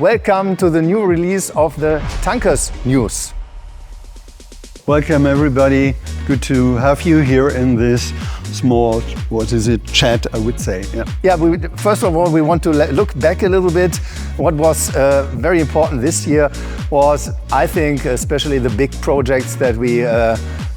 Welcome to the new release of the TÜNKERS news. Welcome everybody. Good to have you here in this small, chat, I would say. First of all, we want to look back a little bit. What was very important this year was, I think, especially the big projects that we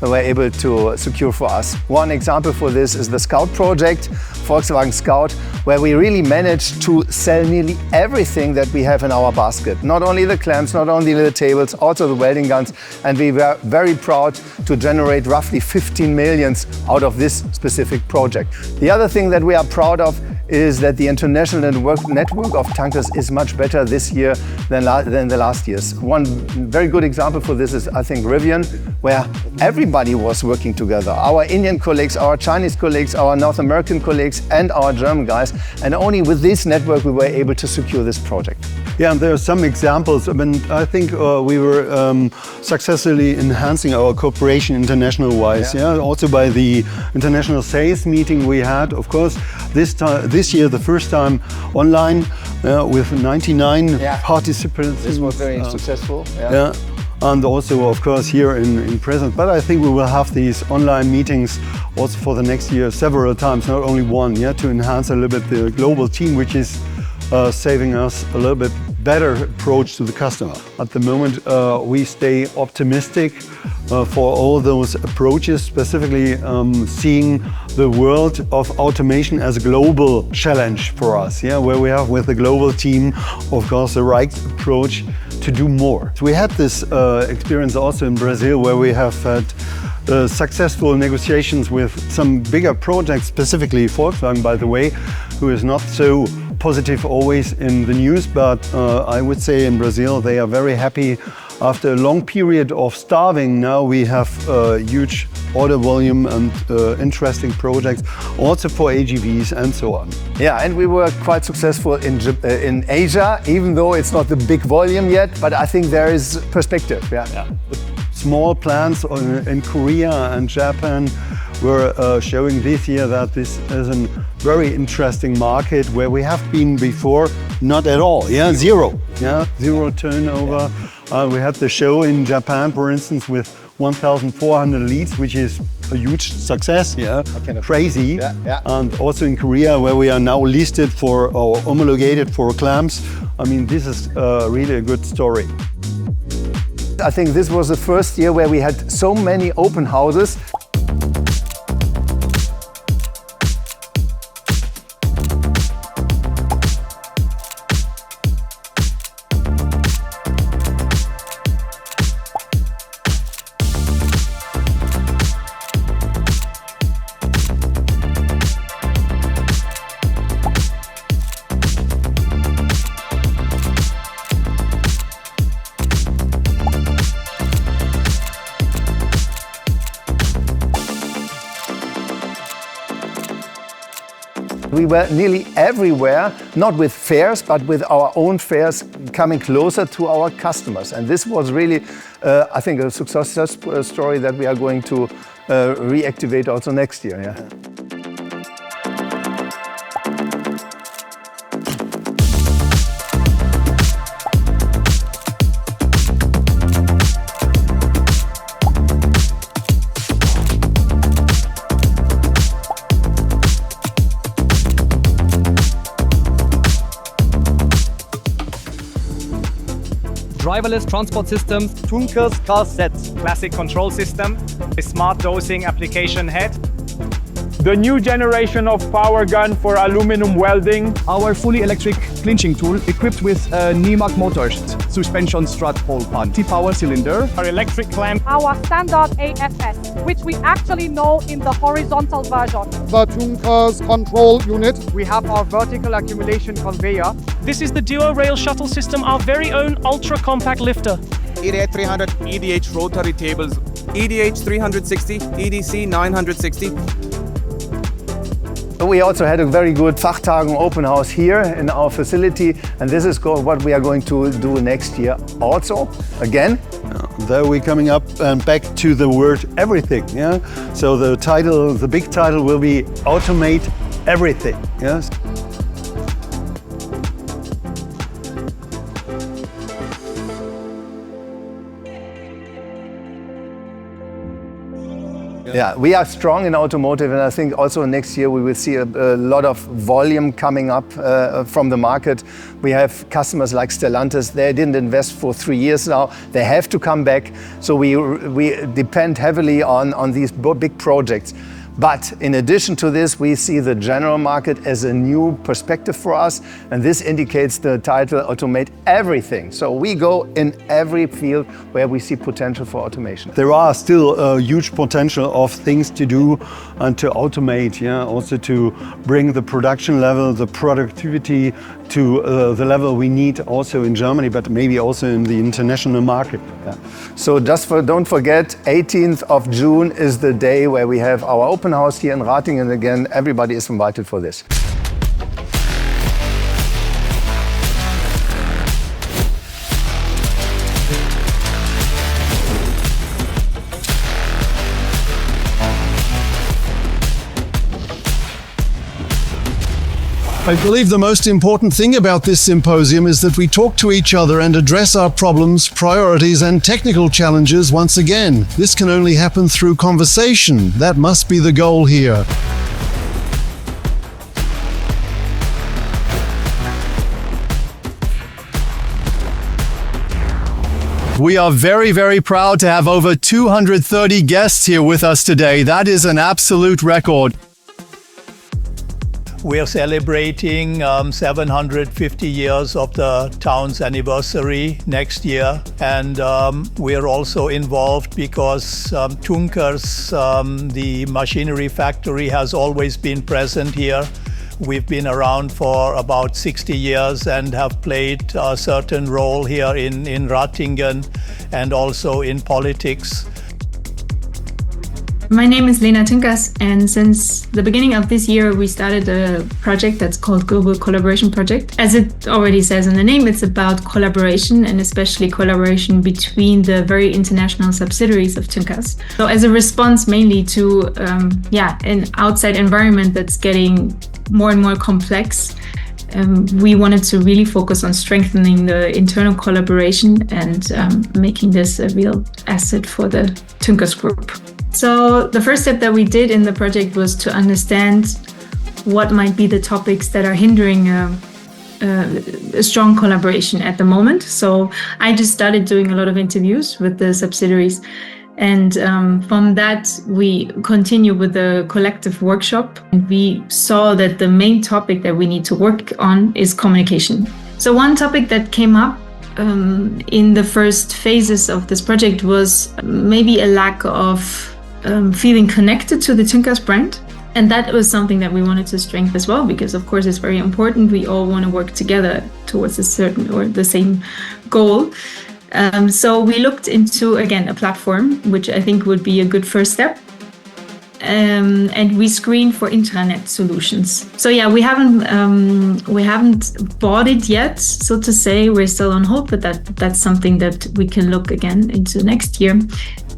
were able to secure for us. One example for this is the Scout project, Volkswagen Scout, where we really managed to sell nearly everything that we have in our basket. Not only the clamps, not only the tables, also the welding guns. And we were very proud to generate roughly 15 million out of this specific project. The other thing that we are proud of is that the international network of TÜNKERS is much better this year than the last years. One very good example for this is, I think, Rivian, where everybody was working together. Our Indian colleagues, our Chinese colleagues, our North American colleagues, and our German guys. And only with this network we were able to secure this project. Yeah, and there are some examples. I mean, I think we were successfully enhancing our cooperation international-wise. Yeah, also by the international sales meeting we had. Of course, this year the first time online with 99 participants. This was very successful. And also, of course, here in presence. But I think we will have these online meetings also for the next year several times, not only one, to enhance a little bit the global team, which is saving us a little bit better approach to the customer. At the moment, we stay optimistic for all those approaches, specifically seeing the world of automation as a global challenge for us, where we have with the global team, of course, the right approach to do more. So we had this experience also in Brazil, where we have had successful negotiations with some bigger projects, specifically Volkswagen, by the way, who is not so positive always in the news, but I would say in Brazil they are very happy. After a long period of starving, now we have huge order volume and interesting projects, also for AGVs and so on. Yeah, and we were quite successful in Asia, even though it's not the big volume yet, but I think there is perspective. Small plants in Korea and Japan were showing this year that this is a very interesting market where we have been before not at all. Zero turnover. We had the show in Japan, for instance, with 1,400 leads, which is a huge success. Crazy. And also in Korea, where we are now listed for or homologated for clamps. I mean, this is really a good story. I think this was the first year where we had so many open houses. We were nearly everywhere, not with fairs, but with our own fairs coming closer to our customers. And this was really, I think, a success story that we are going to reactivate also next year. Driverless transport systems, TÜNKERS car sets, classic control system, a smart dosing application head, the new generation of power gun for aluminum welding, our fully electric clinching tool equipped with NEMAC motors, suspension strut pole pan, T-power cylinder, our electric clamp, our standard AFS, which we actually know in the horizontal version. The TÜNKERS control unit. We have our vertical accumulation conveyor. This is the Duo Rail shuttle system, our very own ultra-compact lifter. EDH 300, EDH rotary tables, EDH 360, EDC 960. We also had a very good Fachtagung open house here in our facility, and this is what we are going to do next year also, again. There we're coming up and back to the word everything. So the title, the big title will be Automate Everything. Yes. Yeah, we are strong in automotive, and I think also next year we will see a lot of volume coming up from the market. We have customers like Stellantis. They didn't invest for 3 years now. They have to come back. So we depend heavily on these big projects. But in addition to this, we see the general market as a new perspective for us, and this indicates the title Automate Everything. So we go in every field where we see potential for automation. There are still a huge potential of things to do and to automate, yeah, also to bring the production level, the productivity to the level we need also in Germany, but maybe also in the international market. Yeah. So don't forget, 18th of June is the day where we have our open house here in Ratingen. Again, everybody is invited for this. I believe the most important thing about this symposium is that we talk to each other and address our problems, priorities, and technical challenges once again. This can only happen through conversation. That must be the goal here. We are very, very proud to have over 230 guests here with us today. That is an absolute record. We're celebrating 750 years of the town's anniversary next year, and we're also involved because TÜNKERS, the machinery factory, has always been present here. We've been around for about 60 years and have played a certain role here in Ratingen and also in politics. My name is Lena TÜNKERS, and since the beginning of this year we started a project that's called Global Collaboration Project. As it already says in the name, it's about collaboration, and especially collaboration between the very international subsidiaries of TÜNKERS. So as a response mainly to an outside environment that's getting more and more complex, we wanted to really focus on strengthening the internal collaboration and making this a real asset for the TÜNKERS group. So the first step that we did in the project was to understand what might be the topics that are hindering a strong collaboration at the moment. So I just started doing a lot of interviews with the subsidiaries, and from that we continue with the collective workshop. And we saw that the main topic that we need to work on is communication. So one topic that came up in the first phases of this project was maybe a lack of feeling connected to the TÜNKERS brand. And that was something that we wanted to strengthen as well, because of course it's very important. We all want to work together towards a certain or the same goal. So we looked into, again, a platform, which I think would be a good first step. And we screened for intranet solutions. So yeah, we haven't bought it yet, so to say. We're still on hold, but that's something that we can look again into next year,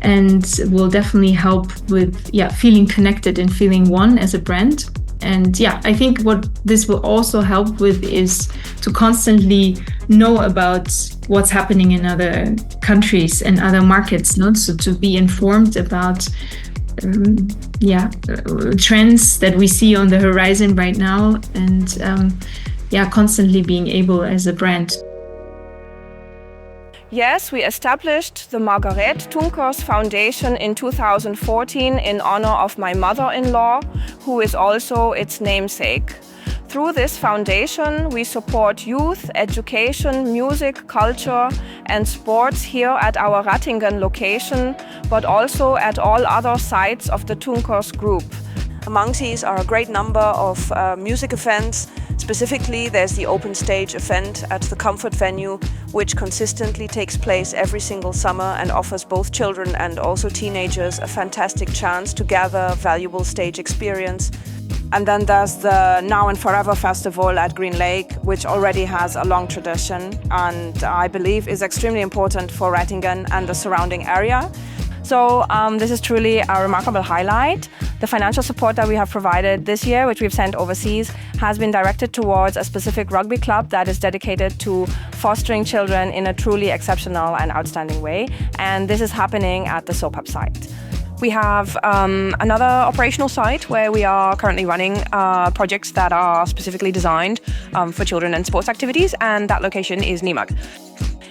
and will definitely help with feeling connected and feeling one as a brand. And I think what this will also help with is to constantly know about what's happening in other countries and other markets, not so to be informed about trends that we see on the horizon right now, and constantly being able as a brand. Yes, we established the Margaret TÜNKERS Foundation in 2014 in honor of my mother-in-law, who is also its namesake. Through this foundation, we support youth, education, music, culture and sports here at our Ratingen location, but also at all other sites of the TÜNKERS group. Among these are a great number of music events. Specifically, there's the open stage event at the Comfort venue, which consistently takes place every single summer and offers both children and also teenagers a fantastic chance to gather valuable stage experience. And then there's the Now and Forever Festival at Green Lake, which already has a long tradition and I believe is extremely important for Ratingen and the surrounding area. So this is truly a remarkable highlight. The financial support that we have provided this year, which we've sent overseas, has been directed towards a specific rugby club that is dedicated to fostering children in a truly exceptional and outstanding way. And this is happening at the Sopap site. We have another operational site where we are currently running projects that are specifically designed for children and sports activities, and that location is Nimag.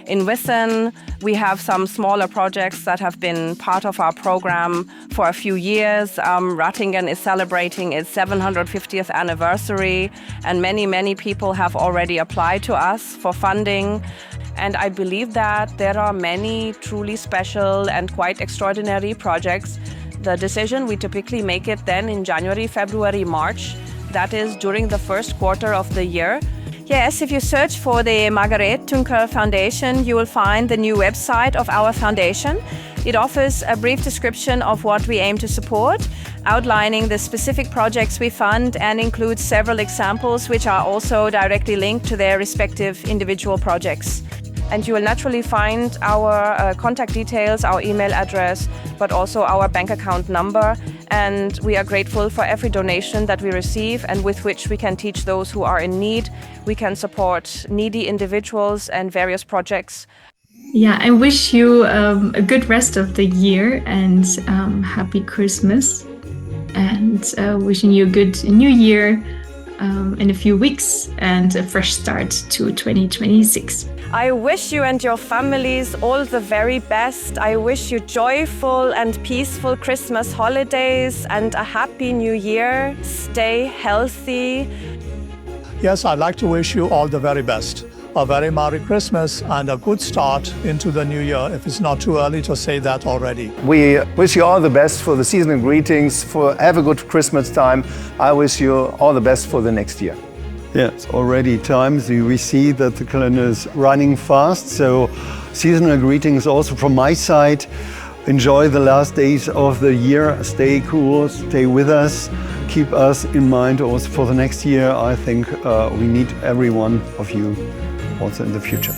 In Wissen, we have some smaller projects that have been part of our program for a few years. Ratingen is celebrating its 750th anniversary, and many people have already applied to us for funding. And I believe that there are many truly special and quite extraordinary projects. The decision, we typically make it then in January, February, March. That is during the first quarter of the year. Yes, if you search for the Margaret TÜNKERS Foundation, you will find the new website of our foundation. It offers a brief description of what we aim to support, outlining the specific projects we fund, and includes several examples which are also directly linked to their respective individual projects. And you will naturally find our contact details, our email address, but also our bank account number. And we are grateful for every donation that we receive and with which we can teach those who are in need. We can support needy individuals and various projects. Yeah, I wish you a good rest of the year and happy Christmas. And wishing you a good new year in a few weeks and a fresh start to 2026. I wish you and your families all the very best. I wish you joyful and peaceful Christmas holidays and a happy new year. Stay healthy. Yes, I'd like to wish you all the very best. A very Merry Christmas and a good start into the new year, if it's not too early to say that already. We wish you all the best for the seasonal greetings. Have a good Christmas time. I wish you all the best for the next year. Yeah, it's already time. We see that the calendar is running fast. So seasonal greetings also from my side. Enjoy the last days of the year. Stay cool, stay with us. Keep us in mind also for the next year. I think we need every one of you also in the future.